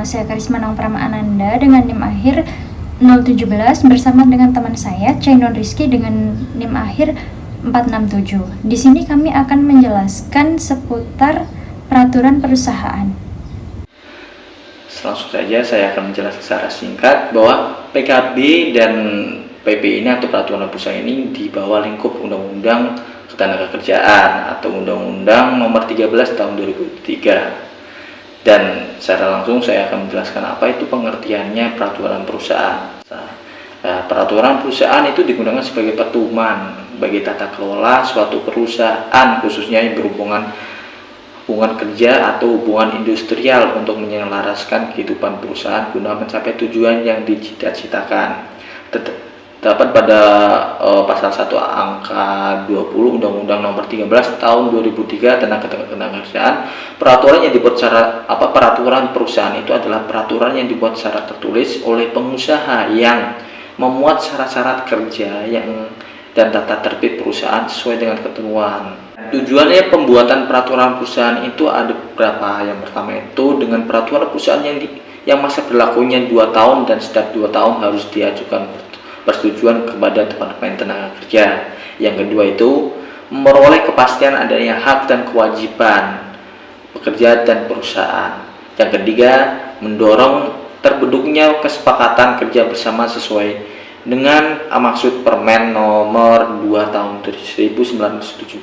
saya Karisma Pratama Ananda dengan NIM akhir 017 bersama dengan teman saya Chainon Rizky dengan NIM akhir 467. Di sini kami akan menjelaskan seputar peraturan perusahaan. Langsung saja saya akan menjelaskan secara singkat bahwa PKB dan PP ini atau peraturan perusahaan ini di bawah lingkup Undang-Undang Ketenagakerjaan atau Undang-Undang Nomor 13 Tahun 2003. Dan secara langsung saya akan menjelaskan apa itu pengertiannya peraturan perusahaan. Peraturan perusahaan itu digunakan sebagai pedoman bagi tata kelola suatu perusahaan, khususnya yang berhubungan hubungan kerja atau hubungan industrial untuk menyelaraskan kehidupan perusahaan guna mencapai tujuan yang dicita-citakan. Dapat pada pasal 1 angka 20 Undang-Undang Nomor 13 Tahun 2003 tentang Ketenagakerjaan. Peraturan yang dibuat peraturan perusahaan itu adalah peraturan yang dibuat secara tertulis oleh pengusaha yang memuat syarat-syarat kerja dan tata tertib perusahaan sesuai dengan ketentuan. Tujuannya pembuatan peraturan perusahaan itu ada beberapa. Yang pertama itu dengan peraturan perusahaan yang masa berlakunya 2 tahun dan setiap 2 tahun harus diajukan persetujuan kepada Departemen Tenaga Kerja. Yang kedua itu memperoleh kepastian adanya hak dan kewajiban pekerja dan perusahaan. Yang ketiga, mendorong terbentuknya kesepakatan kerja bersama sesuai dengan maksud Permen Nomor 2 Tahun 1978.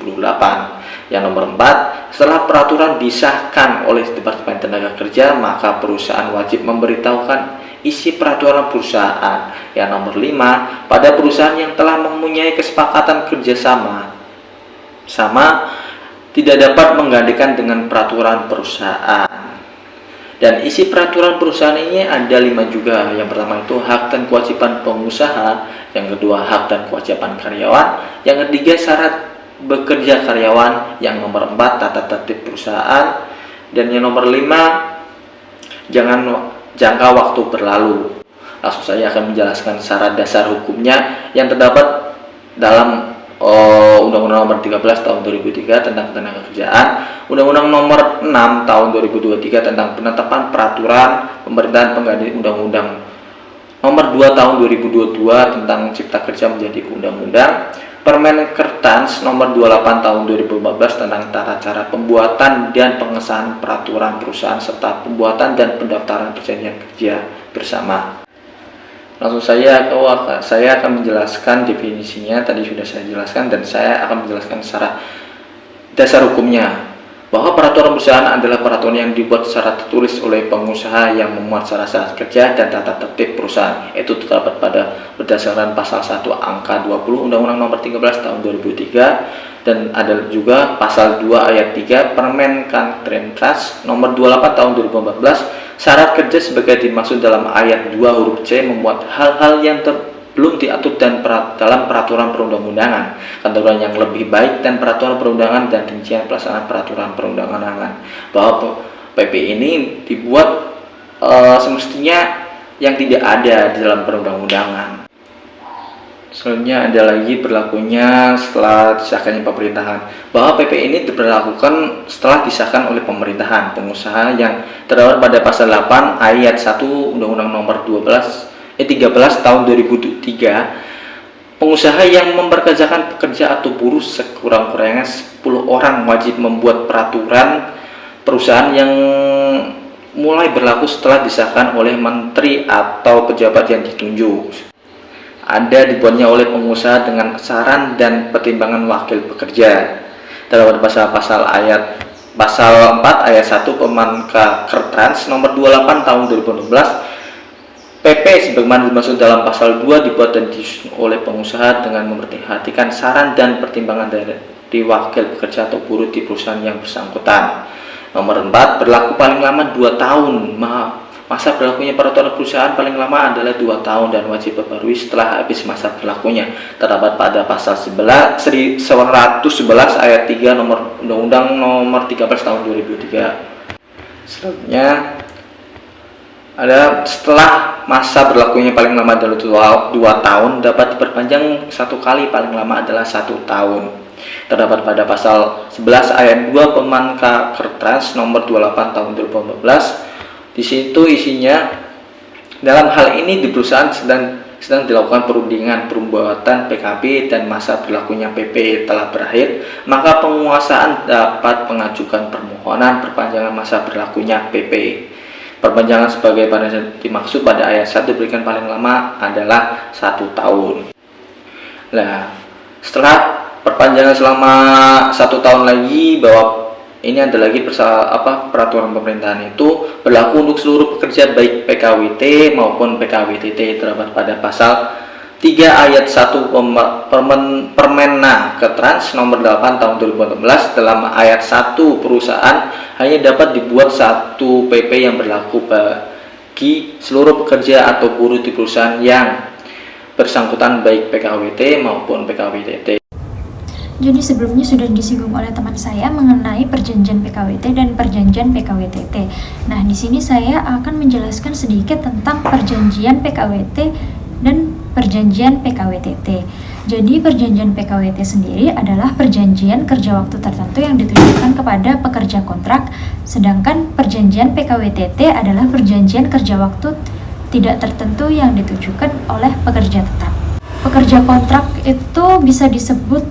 Yang nomor 4, setelah peraturan disahkan oleh Departemen Tenaga Kerja, maka perusahaan wajib memberitahukan isi peraturan perusahaan. Yang nomor 5, pada perusahaan yang telah mempunyai kesepakatan kerjasama tidak dapat menggantikan dengan peraturan perusahaan. Dan isi peraturan perusahaan ini ada 5 juga. Yang pertama itu hak dan kewajiban pengusaha, yang kedua hak dan kewajiban karyawan, yang ketiga syarat bekerja karyawan, yang nomor 4 tata tertib perusahaan, dan yang nomor 5 jangan jangka waktu berlalu. Langsung saya akan menjelaskan syarat dasar hukumnya yang terdapat dalam Undang-Undang Nomor 13 Tahun 2003 tentang Ketenagakerjaan, Undang-Undang Nomor 6 Tahun 2023 tentang penetapan peraturan pemerintahan pengganti Undang-Undang Nomor 2 Tahun 2022 tentang Cipta Kerja menjadi Undang-Undang, Permenkertans Nomor 28 Tahun 2014 tentang tata cara pembuatan dan pengesahan peraturan perusahaan serta pembuatan dan pendaftaran perjanjian kerja bersama. Langsung saya akan menjelaskan definisinya, tadi sudah saya jelaskan, dan saya akan menjelaskan secara dasar hukumnya bahwa peraturan perusahaan adalah peraturan yang dibuat secara tertulis oleh pengusaha yang memuat syarat-syarat kerja dan tata tertib perusahaan. Itu terdapat berdasarkan pasal 1 angka 20 Undang-Undang Nomor 13 Tahun 2003, dan ada juga pasal 2 ayat 3 Permenkertans Nomor 28 Tahun 2014. Syarat kerja sebagai dimaksud dalam ayat 2 huruf C memuat hal-hal yang belum diatur dalam peraturan perundang-undangan, ketentuan yang lebih baik dan peraturan perundangan dan rincian pelaksanaan peraturan perundang-undangan. Bahwa PP ini dibuat semestinya yang tidak ada di dalam perundang-undangan. Selanjutnya ada lagi berlakunya setelah disahkannya pemerintahan, bahwa PP ini diberlakukan setelah disahkan oleh pemerintahan. Pengusaha yang terdapat pada pasal 8 ayat 1 Undang-Undang Nomor 13 Tahun 2003, pengusaha yang memperkerjakan pekerja atau buruh sekurang-kurangnya 10 orang wajib membuat peraturan perusahaan yang mulai berlaku setelah disahkan oleh menteri atau pejabat yang ditunjuk. Ada dibuatnya oleh pengusaha dengan saran dan pertimbangan wakil pekerja. Terdapat pasal 4 ayat 1 Permenkertans Nomor 28 Tahun 2016. PP sebagaimana dimaksud dalam pasal 2 dibuat dan disusun oleh pengusaha dengan memperhatikan saran dan pertimbangan dari wakil pekerja atau buruh di perusahaan yang bersangkutan. Nomor 4, berlaku paling lama 2 tahun. Masa berlakunya peraturan perusahaan paling lama adalah 2 tahun dan wajib diperbarui setelah habis masa berlakunya. Terdapat pada pasal 111 ayat 3 Undang-Undang Nomor 13 Tahun 2003. Selanjutnya ada setelah masa berlakunya paling lama adalah 2 tahun dapat diperpanjang 1 kali, paling lama adalah 1 tahun. Terdapat pada pasal 11 ayat 2 Permenkertans Nomor 28 Tahun 2014. Di situ isinya, dalam hal ini di perusahaan sedang dilakukan perundingan perbuatan PKB dan masa berlakunya PP telah berakhir, maka penguasaan dapat mengajukan permohonan perpanjangan masa berlakunya PP. Perpanjangan sebagai pada dimaksud pada ayat 1 diberikan paling lama adalah 1 tahun. Nah, setelah perpanjangan selama 1 tahun lagi, bahwa ini ada lagi peraturan pemerintahan itu berlaku untuk seluruh pekerja baik PKWT maupun PKWTT, terdapat pada pasal 3 ayat 1 Permenaker nomor 8 tahun 2018. Dalam ayat 1, perusahaan hanya dapat dibuat satu PP yang berlaku bagi seluruh pekerja atau buruh di perusahaan yang bersangkutan baik PKWT maupun PKWTT. Jadi sebelumnya sudah disinggung oleh teman saya mengenai perjanjian PKWT dan perjanjian PKWTT. Nah, di sini saya akan menjelaskan sedikit tentang perjanjian PKWT dan perjanjian PKWTT. Jadi perjanjian PKWT sendiri adalah perjanjian kerja waktu tertentu yang ditujukan kepada pekerja kontrak, sedangkan perjanjian PKWTT adalah perjanjian kerja waktu tidak tertentu yang ditujukan oleh pekerja tetap. Pekerja kontrak itu bisa disebut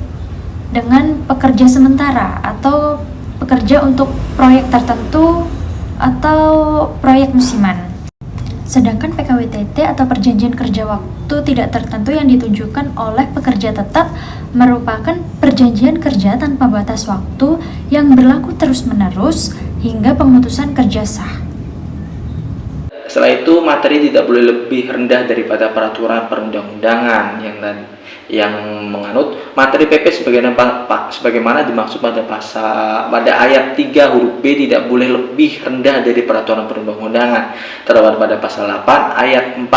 dengan pekerja sementara atau pekerja untuk proyek tertentu atau proyek musiman. Sedangkan PKWTT atau perjanjian kerja waktu tidak tertentu yang ditujukan oleh pekerja tetap merupakan perjanjian kerja tanpa batas waktu yang berlaku terus-menerus hingga pemutusan kerja sah. Setelah itu, materi tidak boleh lebih rendah daripada peraturan perundang-undangan yang menganut materi PP sebagaimana dimaksud pada ayat 3 huruf B, tidak boleh lebih rendah dari peraturan perundang-undangan, terdapat pada pasal 8 ayat 4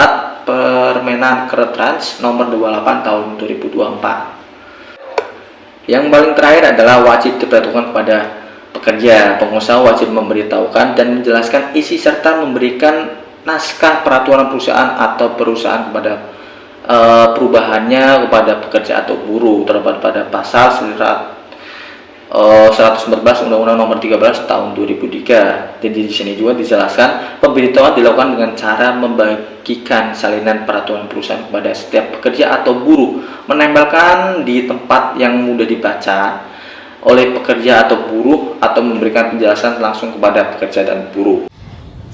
Permenaker nomor 28 tahun 2024. Yang paling terakhir adalah wajib diperlakukan kepada pekerja. Pengusaha wajib memberitahukan dan menjelaskan isi serta memberikan naskah peraturan perusahaan atau perusahaan kepada perubahannya kepada pekerja atau buruh, terdapat pada pasal 114 Undang-Undang Nomor 13 Tahun 2003. Jadi di sini juga dijelaskan pemberitahuan dilakukan dengan cara membagikan salinan peraturan perusahaan kepada setiap pekerja atau buruh, menempelkan di tempat yang mudah dibaca oleh pekerja atau buruh, atau memberikan penjelasan langsung kepada pekerja dan buruh.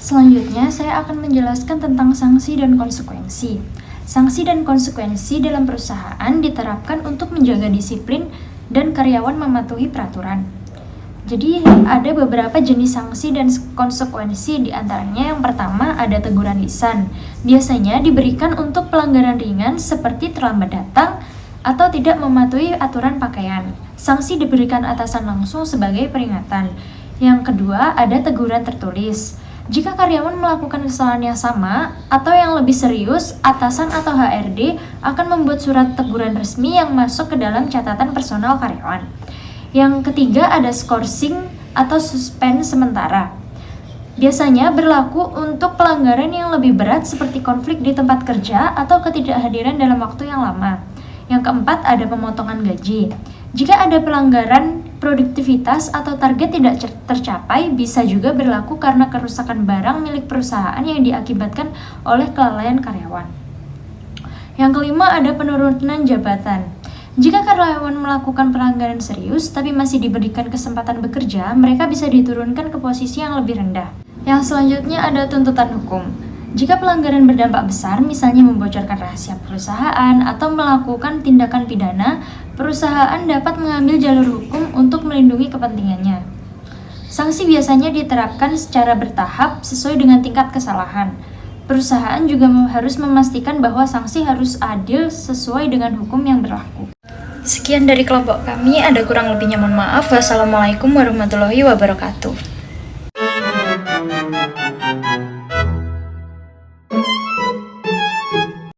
Selanjutnya, saya akan menjelaskan tentang sanksi dan konsekuensi. Sanksi dan konsekuensi dalam perusahaan diterapkan untuk menjaga disiplin dan karyawan mematuhi peraturan. Jadi ada beberapa jenis sanksi dan konsekuensi, diantaranya yang pertama ada teguran lisan. Biasanya diberikan untuk pelanggaran ringan seperti terlambat datang atau tidak mematuhi aturan pakaian. Sanksi diberikan atasan langsung sebagai peringatan. Yang kedua ada teguran tertulis. Jika karyawan melakukan kesalahan yang sama atau yang lebih serius, atasan atau HRD akan membuat surat teguran resmi yang masuk ke dalam catatan personal karyawan. Yang ketiga ada skorsing atau suspend sementara. Biasanya berlaku untuk pelanggaran yang lebih berat seperti konflik di tempat kerja atau ketidakhadiran dalam waktu yang lama. Yang keempat ada pemotongan gaji. Jika ada pelanggaran produktivitas atau target tidak tercapai, bisa juga berlaku karena kerusakan barang milik perusahaan yang diakibatkan oleh kelalaian karyawan. Yang kelima ada penurunan jabatan. Jika karyawan melakukan pelanggaran serius tapi masih diberikan kesempatan bekerja, mereka bisa diturunkan ke posisi yang lebih rendah. Yang selanjutnya ada tuntutan hukum. Jika pelanggaran berdampak besar, misalnya membocorkan rahasia perusahaan atau melakukan tindakan pidana, perusahaan dapat mengambil jalur hukum untuk melindungi kepentingannya. Sanksi biasanya diterapkan secara bertahap sesuai dengan tingkat kesalahan. Perusahaan juga harus memastikan bahwa sanksi harus adil sesuai dengan hukum yang berlaku. Sekian dari kelompok kami, ada kurang lebihnya mohon maaf. Wassalamualaikum warahmatullahi wabarakatuh.